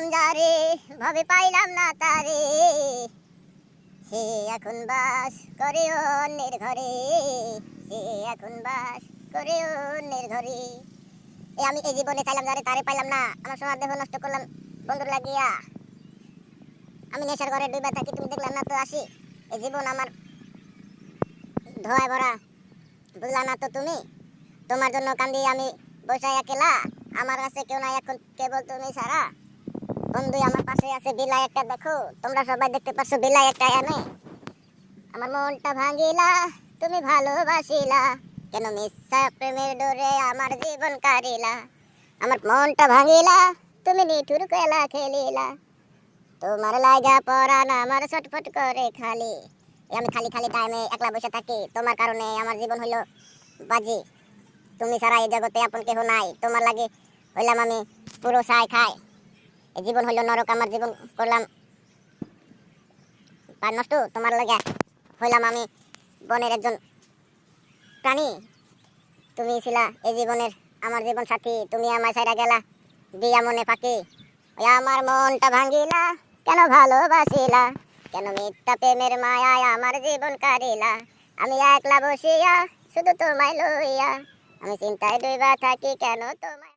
চাইলাম যারে ভাবে পাইলাম না তারে, সে এখন বাস করে অন্যের ঘরে, সে এখন বাস করে অন্যের ঘরে। আমি এই জীবনে চাইলাম যারে তারে পাইলাম না, আমার সোনার দেহ নষ্ট করলাম বন্ধুর লাগিয়া। আমি নেশার ঘরে ডুবে থাকি, তুমি দেখলাম না তো আসি। এই জীবন আমার ধোঁয়ায় ভরা, বুঝলা না তো তুমি। তোমার জন্য কান্দি আমি বসে একলা, আমার কাছে কেউ নাই এখন কেবল তুমি ছাড়া। বন্ধু আমার পাশে আছে বিলাই একটা, দেখো তোমরা সবাই দেখতে পাচ্ছ বিলাই একটা এনে। আমার মনটা ভাঙিলা তুমি ভালোবাসিলা, কেন মিথ্যা প্রেমের ডোরে আমার জীবন কারিলা। আমার মনটা ভাঙিলা তুমি নিঠুর খেলা খেলিলা, তোমার লাগা পরাণ আমার ছটফট করে খালি। আমি খালি খালি টাইমে একলা বসে থাকি, তোমার কারণে আমার জীবন হইল বাজি। তুমি ছাড়া এই জগতে আপন কেহ নাই, তোমার লাগে হইলাম আমি পুরো ছাই খাই। এই জীবন হইল নরক, আমার জীবন করলাম আর নষ্ট, তোমার লাগে হইলাম আমি বনের একজন প্রাণী। তুমি ছিলা এই জীবনের আমার জীবন সাথী, তুমি আমার ছাইরা গেলা দিয়া মনে ফাঁকি। ওই আমার মনটা ভাঙিলা কেন ভালোবাসিলা, কেন মিথ্যা প্রেমের মায়ায় আমার জীবন কারিলা। আমি একলা বসিয়া শুধু তোমায় লইয়া, আমি চিন্তায় ডুবা থাকি কেন তোমায়।